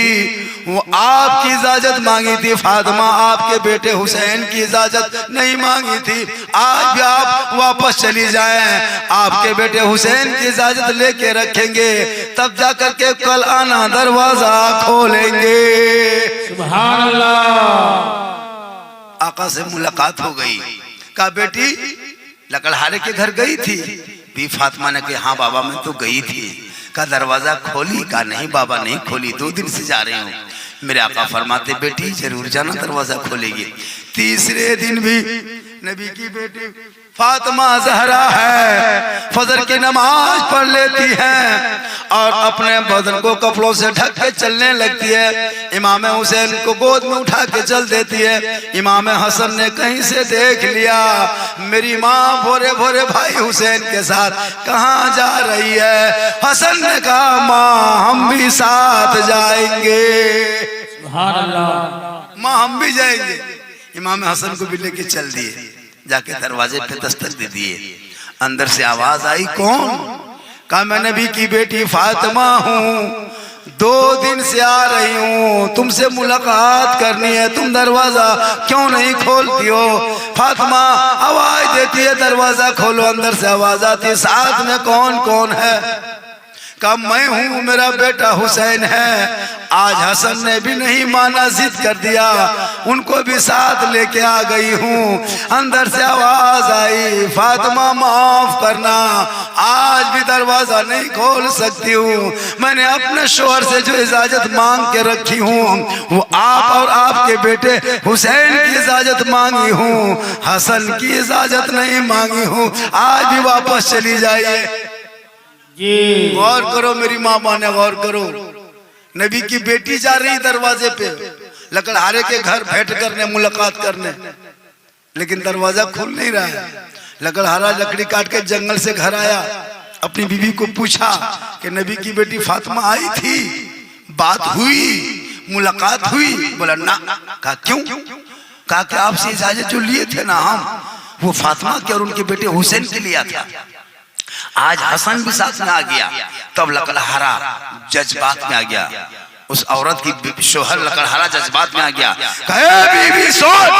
वो आपकी इजाजत मांगी थी फातिमा, आपके बेटे हुसैन की इजाजत नहीं मांगी थी। आज भी आप वापस चली जाएं, आपके बेटे हुसैन की इजाजत लेके रखेंगे, तब जाकर के कल आना दरवाजा खोलेंगे। सुभान अल्लाह। आका से मुलाकात हो गई। कहा बेटी लकड़हारे के घर गई थी? भी फातिमा ने कहा हाँ बाबा मैं तो गई थी। का दरवाजा खोली? का नहीं बाबा नहीं खोली, 2 दिन से जा रही हूँ। मेरे आका फरमाते, बेटी जरूर जाना, दरवाजा खोलेगी। तीसरे दिन भी नबी की बेटी फातिमा ज़हरा है, फजर की नमाज पढ़ लेती है और अपने बदन को कपड़ों से ढक के चलने लगती है। इमाम हुसैन को गोद में उठा के चल देती है। इमाम हसन ने कहीं से देख लिया, मेरी माँ भोरे भोरे भाई हुसैन के साथ कहाँ जा रही है। हसन ने कहा, माँ हम भी साथ जाएंगे। सुभान अल्लाह। माँ हम भी जाएंगे। इमाम हसन को भी लेके चल दिए, जाके दरवाजे पे दस्तक दे दिए। अंदर से आवाज आई, कौन? कहा मैं नबी की बेटी फातिमा हूँ, 2 दिन से आ रही हूँ, तुमसे मुलाकात करनी है, तुम दरवाजा क्यों नहीं खोलती हो? फातिमा आवाज देती है, दरवाजा खोलो। अंदर से आवाज आती है, साथ में कौन कौन है? कहा मैं हूँ, मेरा बेटा हुसैन है। आज हसन ने भी नहीं माना, जिद कर दिया, उनको भी साथ लेके आ गई हूँ। अंदर से आवाज आई, फातिमा माफ करना, आज भी दरवाजा नहीं खोल सकती हूँ। मैंने अपने शोहर से जो इजाजत मांग के रखी हूँ वो आप और आपके बेटे हुसैन की इजाजत मांगी हूँ, हसन की इजाजत नहीं मांगी हूँ। आज भी वापस चली जाइए। गौर करो, मेरी माँ माने गौर करो। नबी की बेटी जा रही दरवाजे पे, लकड़हारे के घर भेंट करने, मुलाकात करने, लेकिन दरवाजा खुल नहीं रहा है। लकड़हारा लकड़ी काट के जंगल से घर आया, अपनी बीवी को पूछा कि नबी की बेटी फातिमा आई थी, बात हुई, मुलाकात हुई? बोला ना। कहा क्यों? कहा कि आपसे इजाजत जो लिए थे ना हम, वो फातिमा के और उनके बेटे हुसैन के लिया था। आज हसन भी साथ में आ गया। तब लकड़हारा जज्बात में आ गया, उस औरत की शोहर लकड़हारा जज्बात में आ गया। कहे बीवी सोच,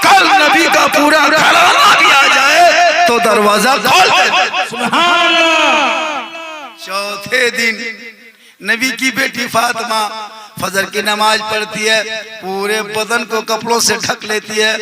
कल नबी का पूरा घराना भी आ जाए तो दरवाजा खोल दे। सुभान अल्लाह। चौथे दिन नबी की बेटी फातिमा फजर की नमाज पढ़ती है, पूरे बदन को कपड़ों से ढक लेती है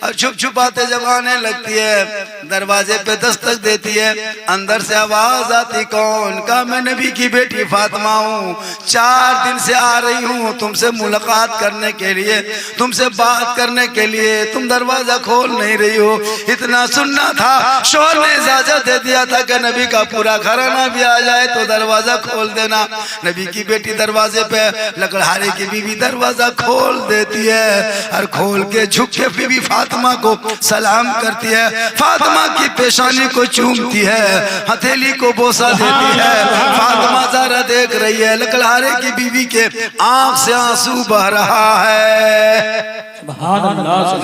और छुप छुपाते जब आने लगती है, दरवाजे पे दस्तक देती है, अंदर से आवाज आती, कौन? का मैं नबी की बेटी फातिमा हूँ, 4 दिन से आ रही हूँ तुमसे मुलाकात करने के लिए, तुमसे बात करने के लिए, तुम दरवाजा खोल नहीं रही हो। इतना सुनना था, शोहर ने इजाजत दे दिया था कि नबी का पूरा घराना भी आ जाए तो दरवाजा खोल देना। नबी की बेटी दरवाजे पे, लकड़हारे की बीवी दरवाजा खोल देती है और खोल के झुक के बीवी फातिमा को सलाम करती है, फातिमा की पेशानी को चूमती है, हथेली को बोसा देती है। फातिमा ज़रा देख रही है, लकड़हारे की बीवी के आंख से आंसू बह रहा है।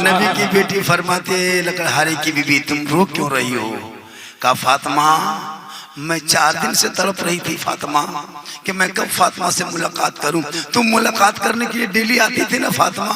नबी की बेटी फरमाती है, लकड़हारे की बीवी तुम रो क्यों रही हो? कहा फातिमा मैं 4 दिन से तड़प रही थी फातिमा कि मैं कब फातिमा से मुलाकात करूं। तुम मुलाकात करने के लिए डेली आती थी ना फातिमा,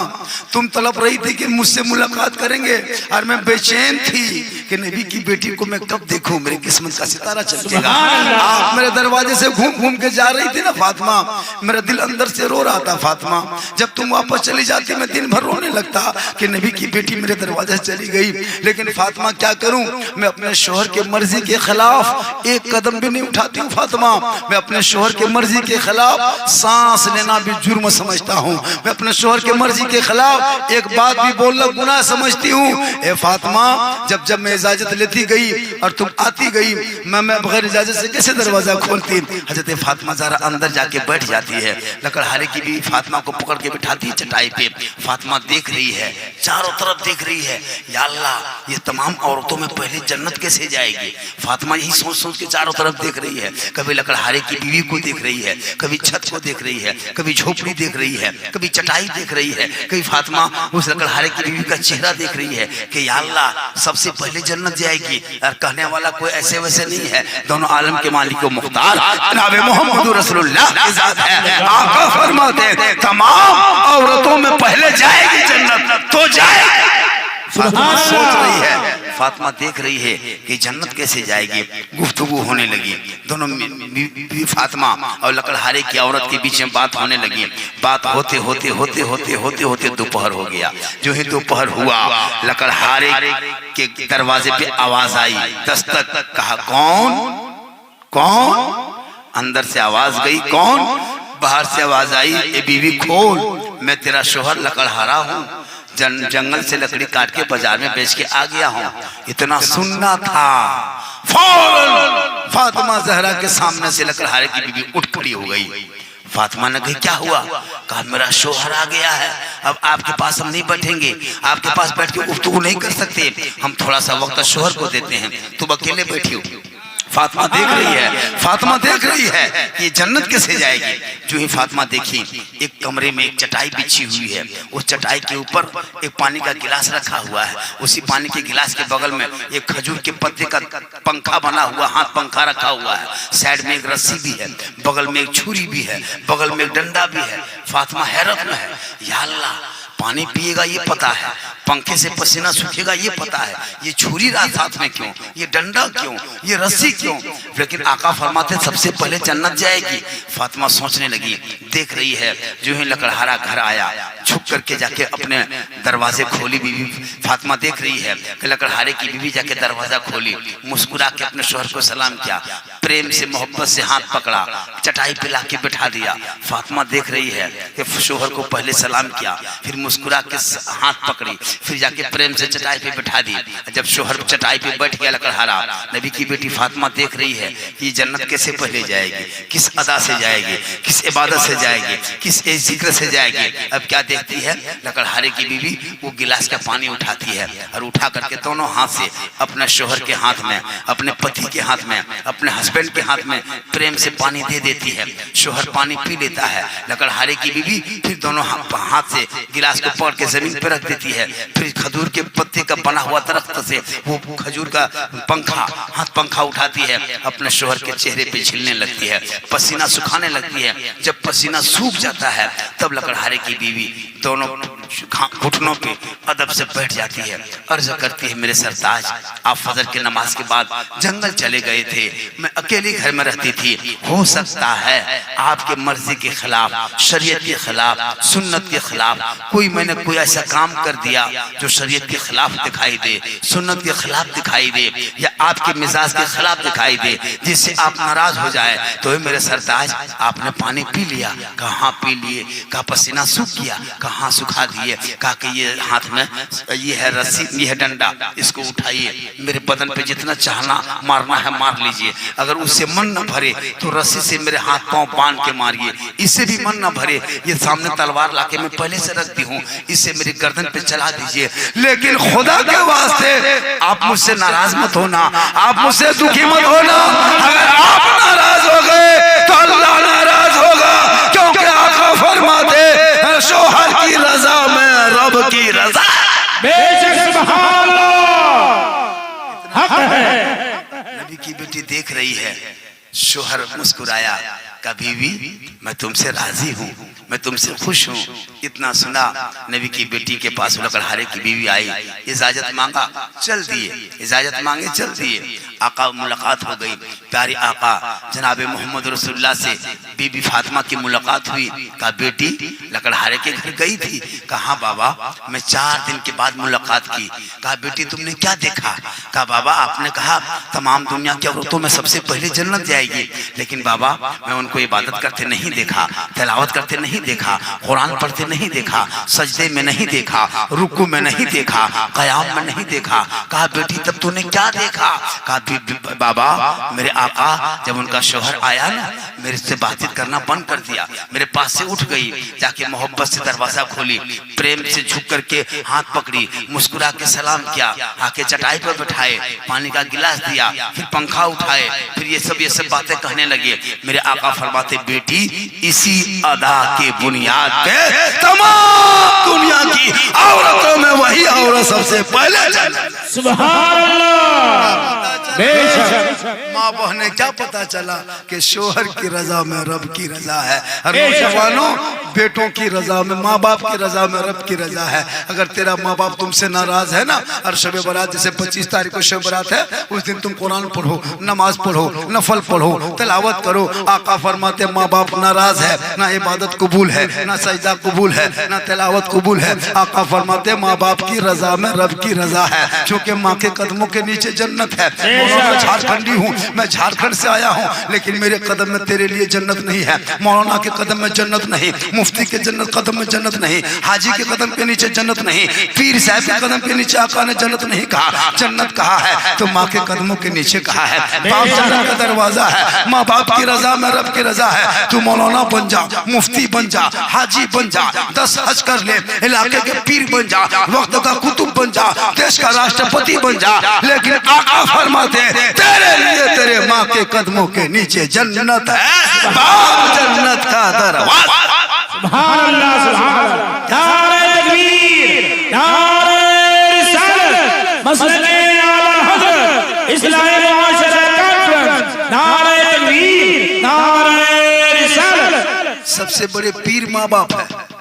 तुम तड़प रही थी कि मुझसे मुलाकात करेंगे और मैं बेचैन थी कि नबी की बेटी को मैं कब देखूं, मेरी किस्मत का सितारा चमकेगा। आप मेरे दरवाजे से घूम घूम के जा रही थी ना फातिमा, मेरा दिल अंदर से रो रहा था फातिमा। जब तुम वापस चली जाती मैं दिन भर रोने लगता कि नबी की बेटी मेरे दरवाजे से चली गई। लेकिन फातिमा क्या करूं, मैं अपने शोहर के मर्जी के खिलाफ एक कदम भी नहीं उठाती हूँ फातिमा। मैं अपने शोहर के मर्जी के खिलाफ सांस लेना भी जुर्म समझता हूँ। मैं अपने शोहर के मर्जी के खिलाफ एक बात भी बोलना गुनाह समझती हूँ। ए फातिमा जब जब मैं इजाजत लेती गई और तुम आती गई, मैं बगैर इजाजत से कैसे दरवाजा खोलती? हजरत फातिमा जरा अंदर जाके बैठ जाती है, लकड़हारे की भी फातिमा को पकड़ के बिठाती है चटाई पे। फातिमा देख रही है, चारों तरफ देख रही है, या अल्लाह ये तमाम औरतों में पहले जन्नत कैसे जाएगी? फातिमा यही सोच सोच के चारों तरफ देख रही है। कभी लकड़हारे की बीवी को देख रही है, कभी छत को देख रही है, कभी झोपड़ी देख रही है, कभी चटाई देख रही है, कभी फातिमा उस लकड़हारे की बीवी का चेहरा देख रही है कि या अल्लाह सबसे पहले जन्नत जाएगी। और कहने वाला कोई ऐसे वैसे नहीं है, दोनों आलम के मालिक को मुख्तार जनाब मोहम्मद रसूलुल्लाह की जात है। आका फरमाते हैं तमाम औरतों में पहले जाएगी जन्नत तो जाएगी। फातिमा सोच रही है, फातिमा देख रही है कि जन्नत कैसे जाएगी। गुफ्तगू होने लगी, दोनों फातिमा और लकड़हारे की औरत के बीच में बात होने लगी। बात होते होते होते होते होते होते दोपहर हो गया। जो ही दोपहर हुआ, लकड़हारे के दरवाजे पे आवाज आई, दस्तक। कहा कौन? कौन? अंदर से आवाज गई, कौन? बाहर से आवाज आई, ए बीवी खोल, मैं तेरा शोहर लकड़हारा हूँ, जंगल से लकड़ी काट के बाजार में बेच के आ गया हूँ। इतना सुनना था, फौरन फातिमा जहरा के सामने से लकड़हारे की बीवी उठ खड़ी हो गई। फातिमा ने कहा क्या हुआ? कहा मेरा शोहर आ गया है, अब आपके पास हम नहीं बैठेंगे, आपके पास बैठ के गुफ्तगू नहीं कर सकते, हम थोड़ा सा वक्त शोहर को देते हैं, तुम अकेले बैठी हो। फातिमा देख रही है, फातिमा देख रही है कि जन्नत कैसे जाएगी। जो ही फातिमा देखी, एक कमरे में एक चटाई बिछी हुई है, उस चटाई के ऊपर एक पानी का गिलास रखा हुआ है, उसी पानी के गिलास के बगल में एक खजूर के पत्ते का पंखा बना हुआ, हाथ पंखा रखा हुआ है, साइड में एक रस्सी भी है, बगल में एक छुरी भी है, बगल में एक डंडा भी है। फातिमा हैरत में है, या अल्लाह पानी पिएगा ये पता है, पंखे से पसीना सूखेगा ये पता है, ये छुरी रात हाथ में क्यों, ये डंडा क्यों, ये रस्सी क्यों? लेकिन आका फरमाते सबसे पहले जन्नत जाएगी। फातिमा सोचने लगी, देख रही है। जो ही लकड़हारा घर आया, झुक करके जाके अपने दरवाजे खोली। बीवी फातिमा देख रही है कि लकड़हारे की बीवी जाके दरवाजा खोली, मुस्कुरा के अपने शोहर को सलाम किया, प्रेम से मोहब्बत से हाथ पकड़ा, चटाई पे लाके बिठा दिया। फातिमा देख रही है कि शोहर को पहले सलाम किया, फिर मुस्कुरा के हाथ पकड़ी, फिर जाके प्रेम से चटाई पे बिठा दी। जब शोहर चटाई पे बैठ गया लकड़हारा, नबी की बेटी फातिमा देख रही है कि जन्नत कैसे पहले जाएगी, किस अदा से जाएगी, किस इबादत से जाएगी, किस जिक्र से जाएगी। अब क्या देखती है, लकड़हारे की बीवी वो गिलास का पानी उठाती है और उठा करके दोनों हाथ से अपने शोहर के हाथ में, अपने पति के हाथ में, अपने हस्बैंड के हाथ में प्रेम से पानी दे देती है। शोहर पानी पी लेता है, लकड़हारे की बीवी फिर दोनों हाथ से गिलास को पकड़ के जमीन पर रख देती है। फिर खजूर के पत्ते का बना हुआ दरख्त से वो खजूर का पंखा, हाथ पंखा उठाती है, अपने शोहर के चेहरे पे झिलने लगती है, पसीना सुखाने लगती है। जब पसीना सूख जाता है तब लकड़हारे की बीवी दोनों घुटनों पे अदब से बैठ जाती है, अर्ज करती है मेरे सरताज आप फजर की नमाज के बाद जंगल चले गए थे, मैं अकेली घर में रहती थी, हो सकता है आपके मर्जी के खिलाफ, शरीयत के खिलाफ, सुन्नत के खिलाफ मैंने कोई ऐसा काम कर दिया जो शरीयत के खिलाफ दिखाई दे, सुन्नत के खिलाफ दिखाई दे, या आपके मिजाज के खिलाफ दिखाई दे, जिससे आप नाराज हो जाए। तो मेरे सरताज आपने पानी पी लिया? कहाँ पी लिए? कहा पसीना सूख गया? कहाँ सुखा दिए? कहा कि ये हाथ में ये है रस्सी, ये है डंडा, इसको उठाइए, मेरे बदन पे जितना चाहना मारना है मार लीजिए, अगर उससे मन न भरे तो रस्सी से मेरे हाथ पांव बांध के मारिए, इससे भी मन न भरे ये सामने तलवार लाके मैं पहले से रखती हूँ, इससे मेरी गर्दन पे चला दीजिए, लेकिन खुदा के वास्ते आप मुझसे नाराज मत होना, आप मुझसे दुखी मत होना, अगर आप नाराज हो गए तो अल्लाह नाराज होगा, क्योंकि आका फरमाते शोहर की रजा में रब की रजा। बेशक सुभान अल्लाह, हक है। नबी की बेटी देख रही है, शोहर मुस्कुराया, कभी भी मैं तुमसे राजी हूँ, मैं तुमसे खुश हूँ। इतना सुना, नबी की बेटी के पास लकड़हारे की बीवी आई, इजाजत मांगा, चल दिए, इजाजत मांगे, चल दिए। आका मुलाकात हो गई, प्यारी आका जनाब मोहम्मद रसूलुल्लाह से बीबी फातिमा की मुलाकात हुई। कहा बेटी लकड़हारे के घर गई थी? कहा बाबा मैं 4 दिन के बाद मुलाकात की। कहा बेटी तुमने क्या देखा? कहा बाबा आपने कहा तमाम दुनिया की औरतों में सबसे पहले जन्नत जाएगी, लेकिन बाबा मैं उनको इबादत करते नहीं देखा, तिलावत करते नहीं देखा, कुरान पढ़ते नहीं देखा, सजदे में नहीं देखा, रुकू में नहीं देखा, कयाम में नहीं देखा। कहा बेटी तब तूने क्या देखा? कहा बाबा मेरे आका जब उनका शौहर आया ना, मेरे से बातचीत करना बंद कर दिया, मेरे पास से उठ गई, जाके मोहब्बत से दरवाजा खोली, प्रेम से झुक करके हाथ पकड़ी, मुस्कुरा के सलाम किया, आके चटाई पर बैठाए, पानी का गिलास दिया, फिर पंखा उठाए, फिर ये सब बातें कहने लगे। मेरे आका फरमाते बेटी इसी अदा के बुनियाद पे तमाम दुनिया की औरतों में वही औरत सबसे पहले। सुभान अल्लाह, बेशक। माँ बहने क्या पता चला कि शोहर की रजा में रब की रजा है। हर नौजवानों बेटों की रजा में, माँ बाप की रजा में रब की रजा है। अगर तेरा माँ बाप तुमसे नाराज है ना, और शब बरात जैसे 25 तारीख को शब बरात है, उस दिन तुम कुरान पढ़ो, नमाज पढ़ो, नफल पढ़ो, तिलावत करो। आका फरमाते माँ बाप नाराज है ना इबादत कबूल है, ना सजदा कबूल है, ना तिलावत कबूल है। आका फरमाते माँ बाप की रजा में रब की रजा है, क्योंकि माँ के कदमों के नीचे जन्नत है। मैं झारखंडी हूँ, मैं झारखंड से आया हूँ, लेकिन मेरे कदम में तेरे लिए जन्नत नहीं है, मौलाना के कदम में जन्नत नहीं, मुफ्ती के जन्नत कदम में जन्नत नहीं, हाजी के कदम के नीचे जन्नत नहीं, पीर साहब के कदम के नीचे आका ने जन्नत नहीं कहा। जन्नत कहा है तो माँ के कदमों के नीचे कहा है। बाप जन्नत का दरवाजा है, माँ बाप की रजा में रब की रजा है। तू मौलाना बन जा, मुफ्ती बन जा, हाजी बन जा, 10 हज कर ले, इलाके के पीर बन जा, वक्त का कुतुब बन जा, देश का राष्ट्रपति बन जा, लेकिन आका फरमाते तेरे लिए तेरे माँ के कदमों के नीचे जन्नत है, बाप जन्नत का दरवाजा। सुभान अल्लाह, सुभान अल्लाह। नारे तकबीर, नारे रिसालत, मसले आला हज़रत, इस्लामी मुआशरा कॉन्फ्रेंस, नारे तकबीर, नारे रिसालत। सबसे बड़े पीर माँ बाप है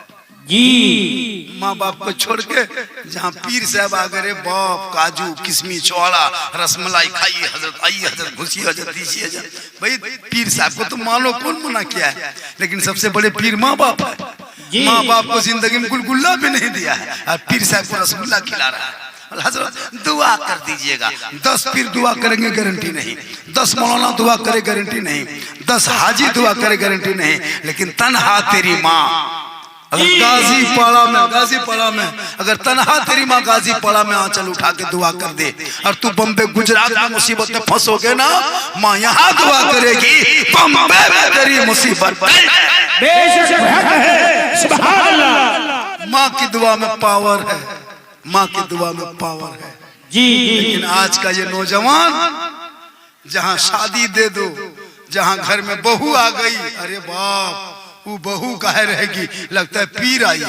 जी। माँ बाप को छोड़ के जहाँ पीर साहब आ गए, बाप काजू किशमिश चौड़ा रसमलाई खाइए हजरत, आइए हजरत, घुसिए हजरत, दीजिए हजरत। भाई पीर साहब को तो मानो कौन मना किया है, लेकिन सबसे बड़े पीर माँ बाप है। माँ बाप को जिंदगी में गुलगुल्ला भी नहीं दिया है, और पीर साहब को रसगुल्ला खिला रहा है। हजरत दुआ कर दीजिएगा, 10 पीर दुआ करेंगे गारंटी नहीं, 10 मौलाना दुआ करे गारंटी नहीं, 10 हाजी दुआ करे गारंटी नहीं, लेकिन तन्हा तेरी माँ अगर गाजीपाड़ा में अगर तन्हा तेरी माँ गाजीपाड़ा में आंचल उठा के दुआ कर दे, और तू बम्बे गुजरात में मुसीबत में फंसोगे ना, माँ यहाँ दुआ करेगी, बम्बे में तेरी मुसीबत। बेशक है, सुभान अल्लाह। माँ की दुआ में पावर है, माँ की दुआ में पावर है। जी। लेकिन आज का ये नौजवान जहाँ शादी दे दो, जहाँ घर में बहू आ गई, अरे बाप वो बहू काहे रहेगी, लगता है पीर आई,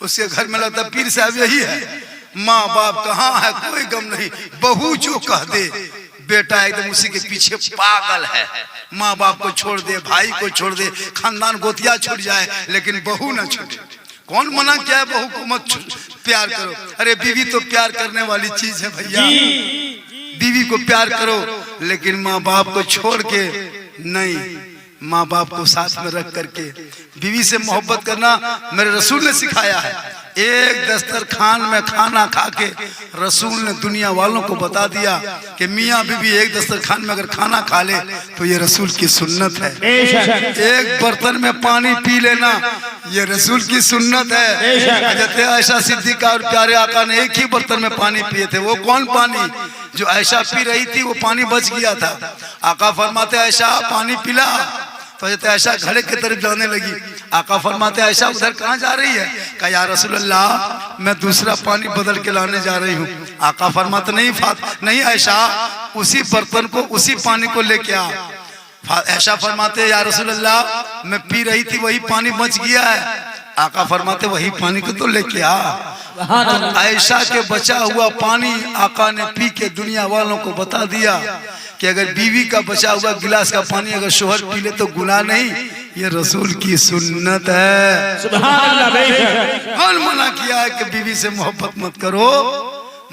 उसके घर में लगता है पीर साहब यही है। माँ बाप कहाँ है कोई गम नहीं, बहू जो कह दे बेटा एकदम उसी के पीछे पागल है। माँ बाप को छोड़ दे, भाई को छोड़ दे, खानदान गोतिया छूट जाए, लेकिन बहू ना छूटे। कौन मना किया है बहू को मत प्यार करो? अरे बीवी तो प्यार करने वाली चीज है भैया, बीवी को प्यार करो, लेकिन माँ बाप को छोड़ के नहीं, माँ बाप को साथ में रख करके बीवी से मोहब्बत करना मेरे रसूल ने सिखाया है। एक दस्तरखान में खाना खा के रसूल ने दुनिया वालों को बता दिया कि मियाँ बीवी एक दस्तरखान में अगर खाना खा ले तो ये रसूल की सुन्नत है। एक बर्तन में पानी पी लेना ये रसूल की सुन्नत है। हज़रत आयशा सिद्दीक़ा और प्यारे आका ने एक ही बर्तन में पानी पिए थे। वो कौन पानी? जो आयशा पी रही थी वो पानी बच गया था। आका फरमाते आयशा पानी पिला, तो हज़रत आयशा घड़े की तरफ जाने लगी। आका फरमाते आयशा उधर कहाँ जा रही है? कहा या रसूल अल्लाह मैं दूसरा पानी बदल के लाने जा रही हूँ। आका फरमाते नहीं आयशा, उसी बर्तन को उसी पानी को लेके आ। आयशा फरमाते या रसूल अल्लाह मैं पी रही थी वही पानी बच गया है। आका फरमाते वही पानी को तो लेके आ। तो आयशा के बचा हुआ पानी आका ने पी के दुनिया वालों को बता दिया कि अगर बीवी का बचा हुआ गिलास का पानी अगर शोहर पी ले तो गुनाह नहीं, ये रसूल की सुन्नत है। सुभान अल्लाह। कौन मना किया है कि बीवी से मोहब्बत मत करो?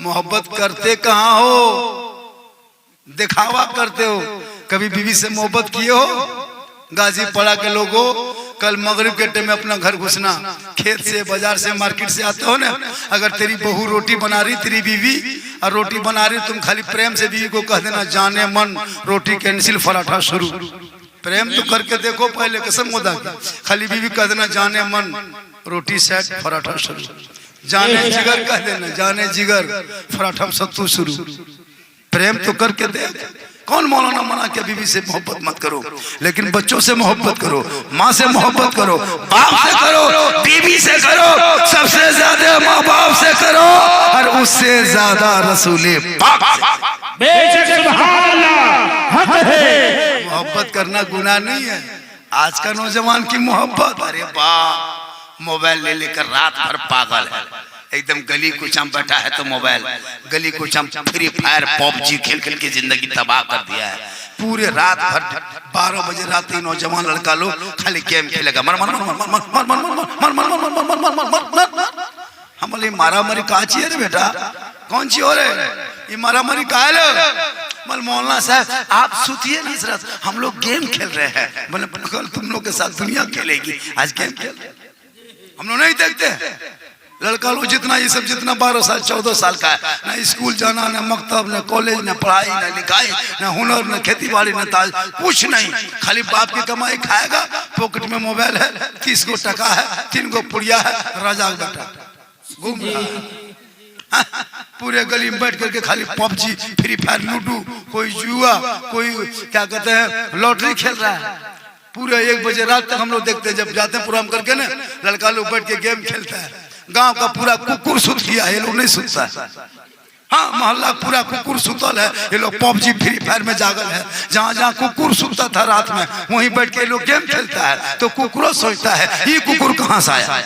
मोहब्बत करते कहाँ हो? दिखावा करते हो। कभी बीवी से मोहब्बत किए हो? गाजीपुरा के लोगों, कल मगरिब के टाइम में अपना घर घुसना, खेत से बाजार से मार्केट से आते हो ना, अगर तेरी बहू रोटी बना रही, तेरी बीवी और रोटी बना रही, तुम खाली प्रेम से बीवी को कह देना जाने मन रोटी कैंसिल पराठा शुरू। प्रेम तो करके देखो पहले, कसम खुदा की। खाली बीवी कह देना जाने मन रोटी सेट पराठा शुरू, जाने जिगर कह देना जाने जिगर पराठा सत्तू शुरू। प्रेम तो करके देख। कौन मौलाना मना के बीवी से मोहब्बत मत करो? लेकिन बच्चों से मोहब्बत करो, माँ से मोहब्बत करो, बाप से करो, बीवी से करो, सबसे ज्यादा माँ बाप से करो और उससे ज्यादा रसूले पाक से। बेशक सुभान अल्लाह हक है। मोहब्बत करना गुनाह नहीं है। आज का नौजवान की मोहब्बत, अरे बाप मोबाइल ले लेकर रात भर पागल है, एकदम गली कुचम बैठा है तो मोबाइल, गली कुचम फ्री फायर पबजी खेल खेल के जिंदगी तबाह कर दिया है। पूरे रात भर 12 बजे रात ही नौजवान लड़का लोग खाली गेम खेलेगा, मर मर मर मर मर मर मर मर मर मर मर मर मर मर मर मर मर। हम बोले मारा मारी कहा चाहिए रे बेटा, कौन सी हो रहे ये मारा मारी कहा है? मौलाना साहब आप सुतिए नहीं सर, हम लोग गेम खेल रहे हैं। बोले कल तुम लोग के साथ दुनिया खेलेगी, आज गेम खेल हम लोग नहीं देखते। लड़का लोग जितना ये सब जितना 12 साल 14 साल का है, ना स्कूल जाना, ना मकतब, ना कॉलेज, ना पढ़ाई, ना लिखाई, ना हुनर, ना खेती बाड़ी, ना ताज, कुछ नहीं। खाली बाप की कमाई खाएगा, पॉकेट में मोबाइल है, 30 गो टका है, 3 गो पुड़िया है, राजा बेटा घूम रहा है। पूरे गली में बैठ करके खाली पबजी, फ्री फायर, लूडो, कोई जुआ, कोई क्या कहते हैं लॉटरी खेल रहा है। पूरे 1 बजे रात तक हम लोग देखते हैं। जब जाते हैं प्रोग्राम करके ना, लड़का लोग बैठ के गेम खेलता है। गांव का पूरा कुकुर सुत गया, ये लोग नहीं सुतता है। हाँ, मोहल्ला पूरा कुकुर सुतल है, ये लोग पबजी फ्री फायर में जागल है। जहाँ जहाँ कुकुर सुतता था रात में, वहीं बैठ के लोग गेम खेलता है। तो कुकुर सोचता है ये कुकुर कहाँ से आया,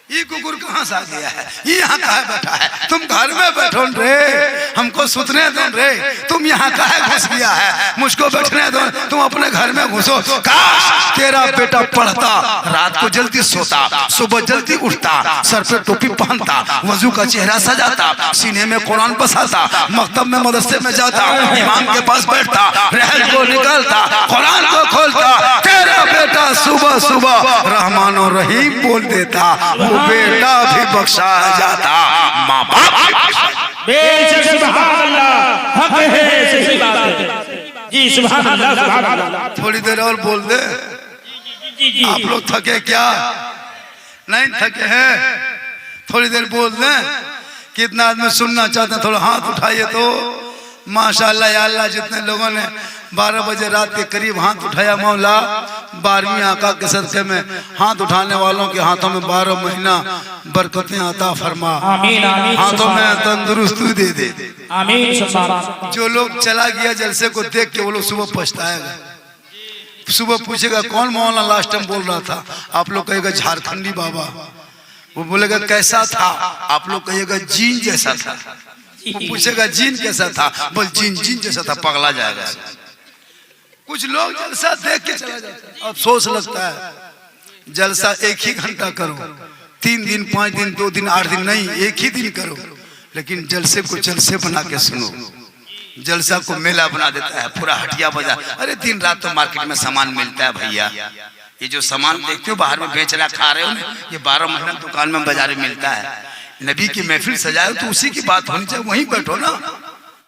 ये कुकुर कहाँ से आ गया है, ये यहाँ कहाँ बैठा है? तुम घर में बैठो रे, हमको सुतने दो रे, तुम यहाँ कहाँ घुस गया है? मुझको बैठने दो, तुम अपने घर में घुसो। काश तेरा बेटा पढ़ता, रात को जल्दी सोता, सुबह जल्दी उठता, सर पे टोपी पहनता, वजू का चेहरा सजाता, सीने में कुरान बसाता, मकतब में मदरसे में जाता, इमाम के पास बैठता, रहल को निकालता, कुरान को खोलता। तेरा बेटा सुबह सुबह रहमान और रहीम बोल देता, बेटा भी बख्शा जाता, माँ बाप। बेशक सुभान अल्लाह हक है, सही बात है जी। सुभान अल्लाह सुभान अल्लाह। थोड़ी देर और बोल दे। जी आप लोग थके क्या? नहीं थके हैं? थोड़ी देर बोल दे। कितना आदमी सुनना चाहते हैं? थोड़ा हाथ उठाइए तो। माशाअल्लाह या अल्लाह, जितने लोगों ने 12 बजे रात के करीब हाथ उठाया, मौला 12वीं आका के सदक़े में हाथ उठाने वालों के हाथों में 12 महीना बरकतें अता फरमा। आमीन आमीन। हाथों में तंदुरुस्ती दे दे। आमीन। जो लोग चला गया जलसे को देख के, वो लोग सुबह पछताएगा। सुबह पूछेगा कौन मौलाना लास्ट टाइम बोल रहा था? आप लोग कहेगा झारखंडी बाबा। वो बोलेगा कैसा था? आप लोग कहिएगा जीन जैसा था। वो पूछेगा जीन कैसा था? बोल जीन जैसा था। पगला जाएगा। कुछ लोग जलसा देख के चला जाता है, अफसोस लगता है। जलसा एक ही घंटा करो, 3 दिन 5 दिन 2 दिन 8 दिन नहीं, एक ही दिन करो, लेकिन जलसे को जलसे बना के सुनो। जलसा को मेला बना देता है, पूरा हटिया बाजार। अरे दिन रात तो मार्केट में सामान मिलता है भैया, ये जो सामान देखते हो बाहर में बेच रहा खा रहे हो, ये 12 महीना दुकान में बाजार में मिलता है। नबी की महफिल सजाए तो उसी की बात होनी चाहिए, वहीं बैठो ना।